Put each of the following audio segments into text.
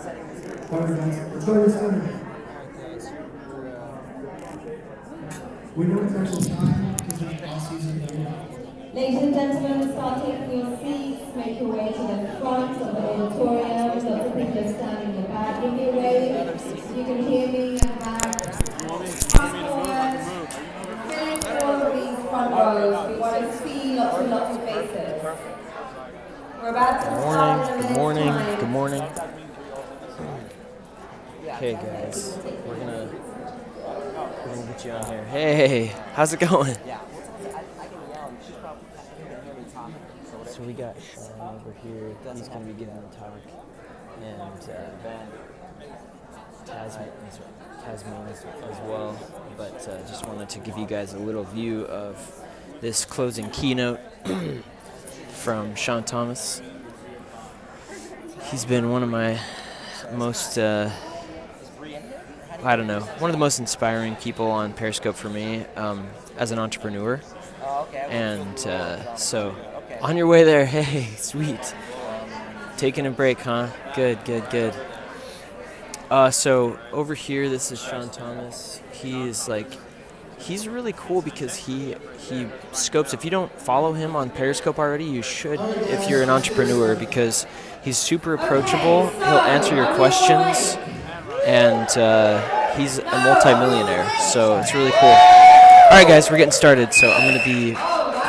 Let's go to the center. We know it's actually time because we're all season here. Ladies and gentlemen, start taking your seats, make your way to the front of the auditorium. Lots of people are standing in the back. Give me a wave. You can hear me. I have filling all of these front rows. We want to see lots of faces. We're about to start in a minute's time. Good morning. Okay, guys, we're gonna get you on here. Hey, how's it going? So we got Sean over here. He's gonna be giving the talk, and Tasman as well. But just wanted to give you guys a little view of this closing keynote from Sean Thomas. He's been one of my most, one of the most inspiring people on Periscope for me as an entrepreneur. And so, on your way there, hey, sweet. Taking a break, huh? Good. So, over here, this is Sean Thomas. He's really cool because he scopes. If you don't follow him on Periscope already, you should if you're an entrepreneur, because he's super approachable. He'll answer your questions, and he's a multi-millionaire, so it's really cool. All right, guys, we're getting started, so I'm going to be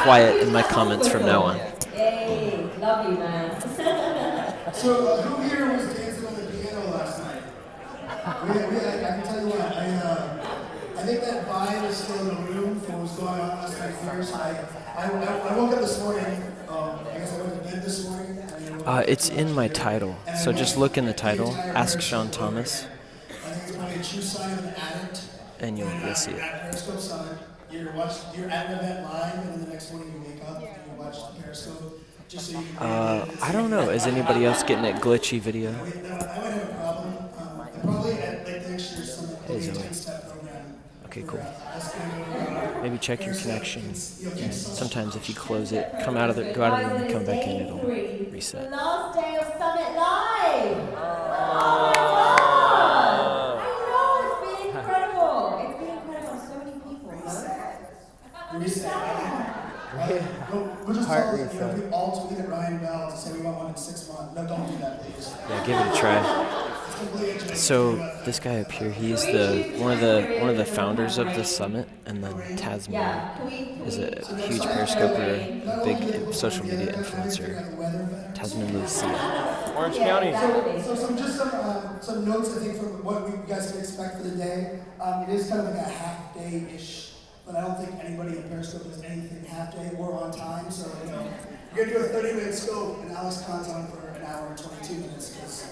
quiet in my comments from now on. Yay, love you, man. So who here was dancing on the piano last night? I can tell you what, I think that vibe is still in the room from what was going on last night here. So I woke up this morning, I guess I went to bed this morning. It's in my title, so just look in the title, Ask Sean Thomas, I think it's probably a true sign of an addict. and you'll see it. At Periscope Summit, you're at an event live, and then the next morning you wake up and you watch the Periscope. Just so you can I don't know, is anybody else getting that glitchy video? I might have a problem. Probably at next year's Summit, Hey, there'll be a Zoe. 10-step program. Okay, cool. Maybe check your connection, and sometimes if you close it, go out of the room and come back in, it'll reset. The last day of Summit Live! Oh my God! I know, it's been incredible. It's been incredible. So many people, We'll just tell you, if we all tweeted Ryan Bell to say we want one in 6 months. No, don't do that, please. Yeah, give it a try. So this guy up here, he's one of the founders of the summit, and then Tasman is a huge Periscoper, a big social media influencer. Tasman lives in Orange County. So some notes, I think, from what you guys can expect for the day. It is kind of like a half day-ish, but I don't think anybody in Periscope does anything half day. We're on time, so you're gonna do a 30-minute scope, and Alex Khan's on for an hour and 22 minutes because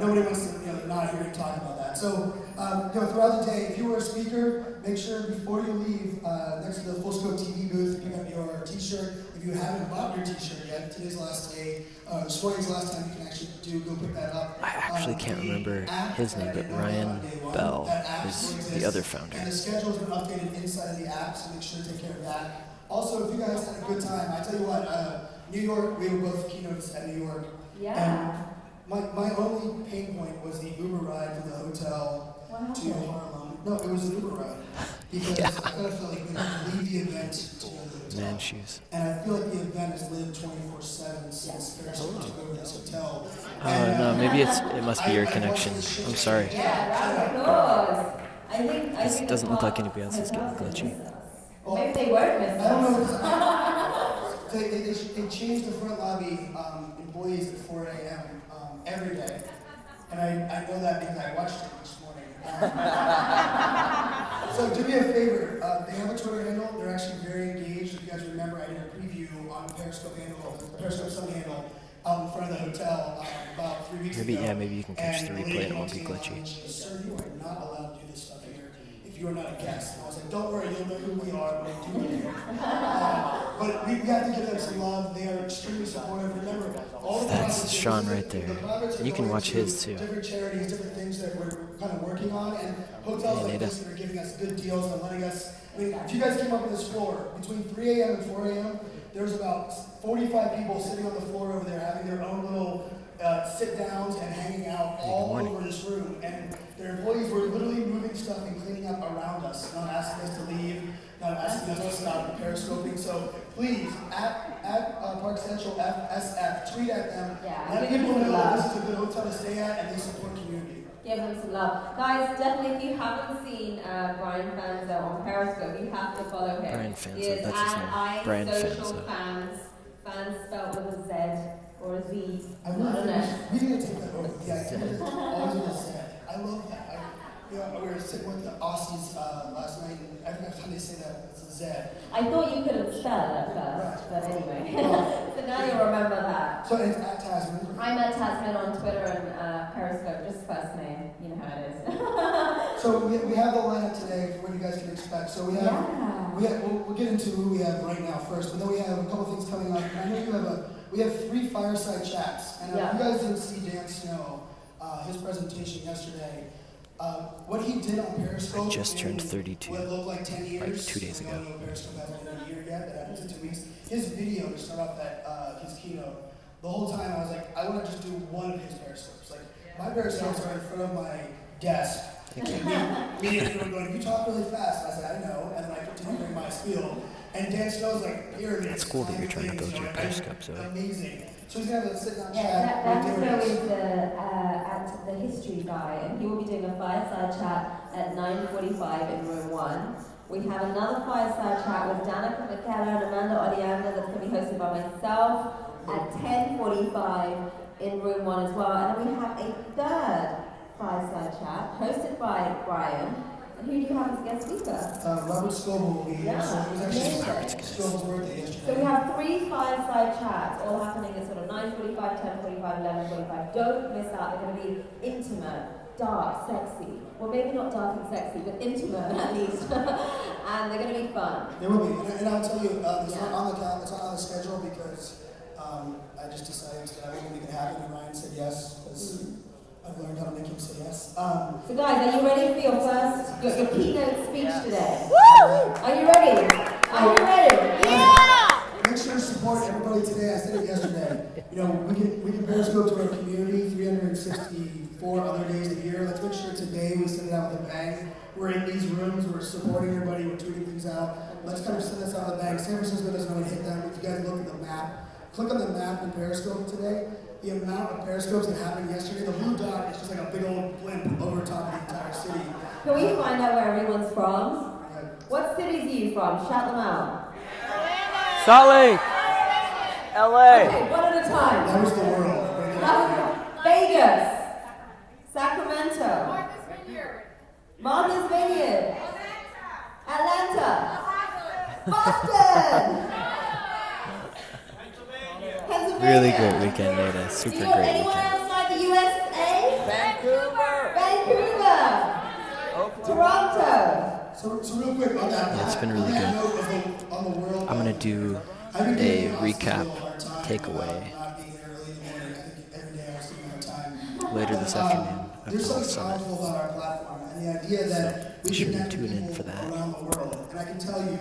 nobody wants to not hear you talk about that. So throughout the day, if you were a speaker, make sure before you leave, next to the Full Scope TV booth, pick up your T-shirt. If you haven't bought your T-shirt yet, today's the last day. This morning's the last time you can actually go pick that up. I actually can't remember his name, but Ryan Bell is the other founder. And the schedule's been updated inside of the app, so make sure to take care of that. Also, if you guys had a good time, I tell you what, New York, we were both keynotes at New York. Yeah. And my only pain point was the Uber ride from the hotel to Harlem. No, it was an Uber ride. Because I kind of felt like we could leave the event to go to the hotel. Man shoes. And I feel like the event has lived 24/7 since Periscope took over this hotel. No, maybe it must be your connection. I'm sorry. Yeah, I think This doesn't look like anybody else is getting glitchy. Maybe they weren't missing. I don't know. They changed the front lobby employees at 4 a.m. Every day. And I know that because I watched it this morning. So do me a favor. They have a Twitter handle. They're actually very engaged. If you guys remember, I did a preview on the Periscope Summit handle out in front of the hotel about 3 weeks ago. Maybe you can catch the replay. It won't be glitchy. Sir, you are not allowed to do this stuff here if you are not a guest. And I was like, don't worry, you'll know who we are when we do it here. But we have to give them some love. They are extremely supportive. Remember, all the That's Sean right there. You can watch his too. Different charities, different things that we're kind of working on, and hotels like this that are giving us good deals and letting us. I mean, if you guys came up on this floor between 3 a.m. and 4 a.m., there was about 45 people sitting on the floor over there having their own little sit downs and hanging out stuff and cleaning up around us, not asking us to leave, not asking us to stop periscoping. So please, at Park Central FSF, tweet at them. Yeah, let people know that this is a good hotel to stay at and they support community. Give them some love. Guys, definitely if you haven't seen Brian Fanzo on Periscope, you have to follow him. Brian Fanzo, He is that's his name. at Brian social Fanzo. fans spelled with a Z or a Z. I don't know. we need to take that over. Yeah, it's always been said. I love that. We were sitting with the Aussies last night, and every time they say that, it's a Z. I thought you couldn't spell it at first, but anyway. So now you'll remember that. So it's at Tasman. I'm at Tasman on Twitter and Periscope, just first name. You know how it is. So we have the lineup today for what you guys can expect. So we'll get into who we have right now first, but then we have a couple things coming up. And I know we have 3 fireside chats, and if you guys didn't see Dan Snow, his presentation yesterday. What he did on Periscope. I just turned 32. What looked like 10 years. Like 2 days ago. Periscope hasn't been a year yet. That happens in 2 weeks. His video to start off his keynote. The whole time I was like, I want to just do one of his Periscopes. Like my Periscopes are in front of my desk. Immediately they were going, you talk really fast. And I said, I know. And then I continued doing my spiel. And Dan Snow's like, pyramid. It's cool that you're trying to build your Periscope, so. Amazing. So he's going to have a sit-down chat. Yeah, Dan Snow is the history guy, and he will be doing a fireside chat at 9:45 in room 1. We have another fireside chat with Danica McKellar and Amanda Odianda that's going to be hosted by myself at 10:45 in room 1 as well. And then we have a third fireside chat hosted by Brian. And who do you have as guest speaker? Robert Scoble will be here. So it was actually Amazing. Scoble's birthday yesterday. So we have 3 fireside chats all happening at sort of 9:45, 10:45, 11:45. Don't miss out. They're going to be intimate, dark, sexy. Well, maybe not dark and sexy, but intimate at least. And they're going to be fun. There will be. And I'll tell you, it's not on the schedule because I just decided that I wouldn't make it happen. And Ryan said yes because I've learned how to make him say yes. So guys, are you ready for your first, your keynote speech today? Woo! Are you ready? Are you ready? Yeah! Make sure to support everybody today. I said it yesterday. You know, we can Periscope to our community 364 other days a year. Let's make sure today we send it out with a bang. We're in these rooms, we're supporting everybody, we're tweeting things out. Let's kind of send this out with a bang. San Francisco doesn't know how to hit them. If you guys look at the map, click on the map in Periscope today. The amount of Periscopes that happened yesterday, the blue dot is just like a big old blimp over top of the entire city. Can we find out where everyone's from? What cities are you from? Shout them out. Salt Lake! LA! Okay, one at a time. That was the world. Vegas. Sacramento. Martha's Vineyard. Atlanta. Boston. Pennsylvania. Really great weekend, Nada. Super Do you know great anyone weekend. outside the USA? Vancouver. Toronto. So real quick on that. Yeah, it's been really good. On the world, I'm going to do a recap takeaway later this afternoon after There's the something summit. powerful about our platform and the idea that we be sure to connect tune in people for that. around the world. And I can tell you,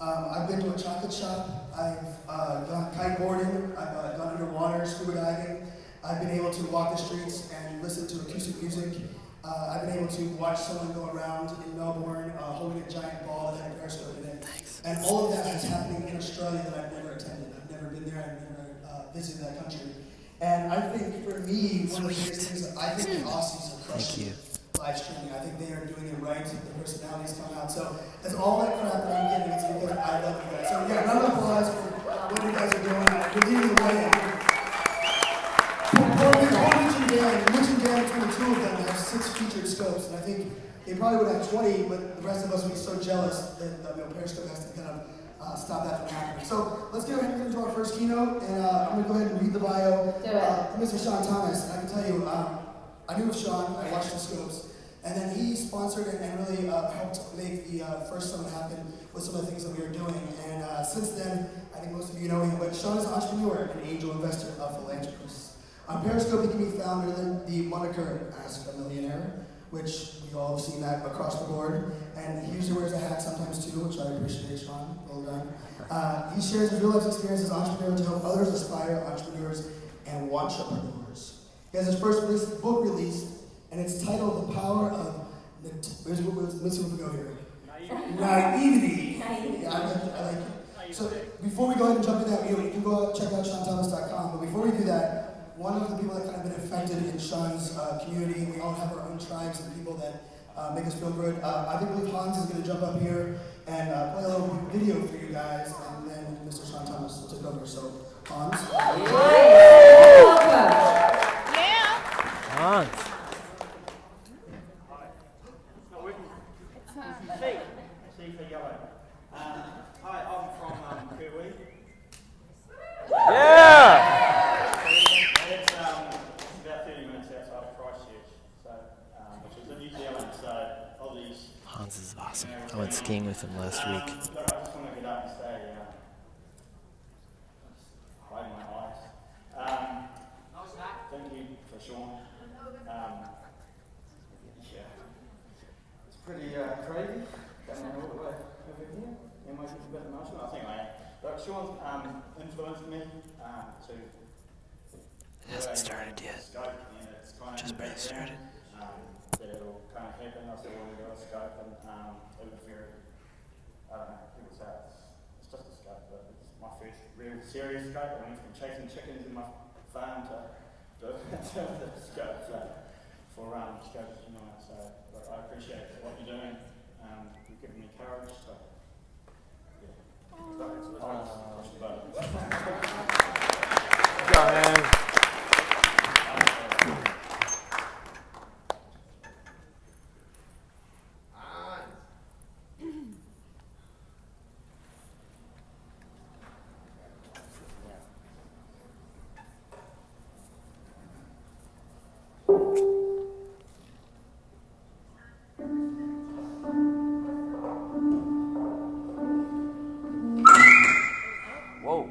I've been to a chocolate shop, I've gone kiteboarding, I've gone underwater, scuba diving, I've been able to walk the streets and listen to acoustic music. I've been able to watch someone go around in Melbourne holding a giant ball that had Periscope in it. Thanks. And all of that is happening in Australia that I've never attended. I've never been there, I've never visited that country. And I think for me, one of the biggest things that I think the Aussies are crushing live streaming. I think they are doing it right, the personalities come out. So that's all that crap that I'm getting, it's because I love you guys. So yeah, round of applause for what you guys are doing. You're leading the way. You mentioned Dan between the two of them, they have 6 featured scopes, and I think they probably would have 20, but the rest of us would be so jealous that Periscope has to kind of stop that from happening. So let's get ahead and get into our first keynote, and I'm going to go ahead and read the bio. Do it. Mr. Sean Thomas, and I can tell you, I knew of Sean, I watched the scopes, and then he sponsored and really helped make the first summit happen with some of the things that we were doing. And since then, I think most of you know him, but Sean is an entrepreneur, an angel investor, a philanthropist. On Periscope, he can be found under the moniker Ask a Millionaire, which we all have seen that across the board. And he usually wears a hat sometimes too, which I appreciate, Sean. Well done. He shares his real life experience as an entrepreneur to help others aspire entrepreneurs and wantrepreneurs. He has his first book released, and it's titled The Power of Let's see what we go here. Naivety. Yeah, I like it. So before we go ahead and jump in that, you can go out check out SeanThomas.com. But before we do that, one of the people that kind of been affected in Sean's community, we all have our own tribes and people that make us feel good. I believe Hans is going to jump up here and play a little video for you guys, and then Mr. Sean Thomas will take over. So Hans. Hans. C for yellow. Hi, I'm from Kiwi. Yeah! It's about 30 minutes outside of Christchurch, so, which is in New Zealand, so all these... Hans is awesome. I went skiing with him last week. Look, I just want to get up and say, hiding my eyes. Thank you for Sean. Yeah, it's pretty crazy. Coming all the way over here. Am I a bit emotional? I think I am. But Sean's influenced me to... It hasn't started yet. Scope, and it's kind of Just barely started. that it'll kind of happen. I still want to do a scope, and it was very... I don't know, people say it's just a scope, but it's my first real serious scope. I went from chasing chickens in my farm to the scope for scopes, you know. So but I appreciate what you're doing. You've given me courage. So yeah. Push the button. Good job, man. Whoa.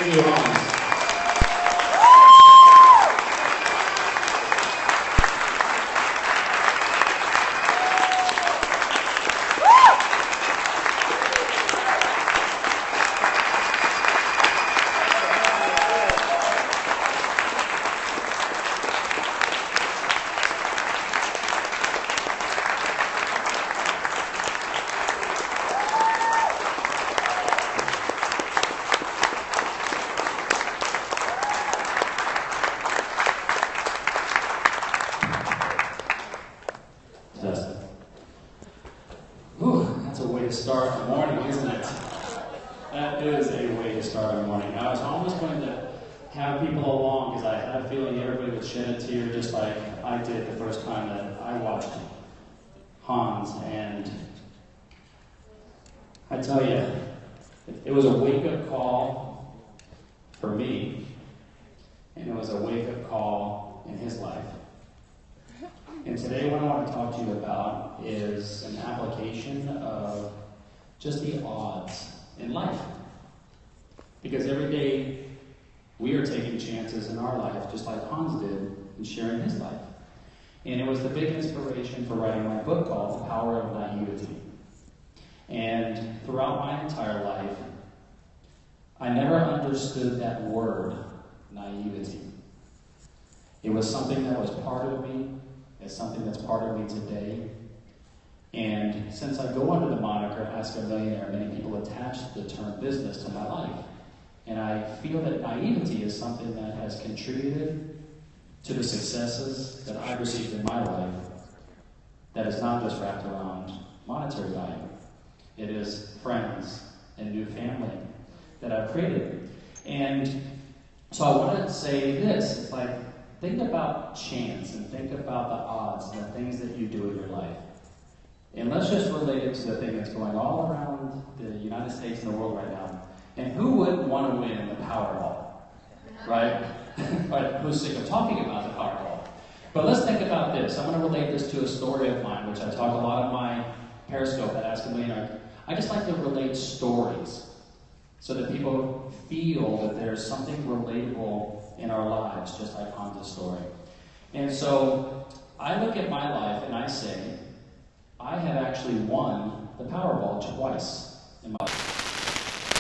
Thank you, Hans. That's a way to start the morning, isn't it? That is a way to start a morning. I was almost going to have people along because I had a feeling everybody would shed a tear just like I did the first time that I watched Hans. And I tell you, it was a wake-up call for me, and it was a wake-up call in his life. And today what I want to talk to you about is an application of just the odds in life. Because every day we are taking chances in our life, just like Hans did in sharing his life. And it was the big inspiration for writing my book called The Power of Naivety. And throughout my entire life, I never understood that word, naivety. It was something that was part of me. It's something that's part of me today. And since I go under the moniker Ask a Millionaire, many people attach the term business to my life. And I feel that naivety is something that has contributed to the successes that I've received in my life that is not just wrapped around monetary value. It is friends and new family that I've created. And so I want to say this. It's like, think about chance and think about the odds and the things that you do in your life. And let's just relate it to the thing that's going all around the United States and the world right now. And who wouldn't want to win the Powerball? Right? But who's sick of talking about the Powerball? But let's think about this. I'm going to relate this to a story of mine, which I talk a lot of my Periscope at Ask a Millionaire. I just like to relate stories so that people feel that there's something relatable in our lives, just like Hans' story. And so I look at my life and I say, I have actually won the Powerball twice in my life.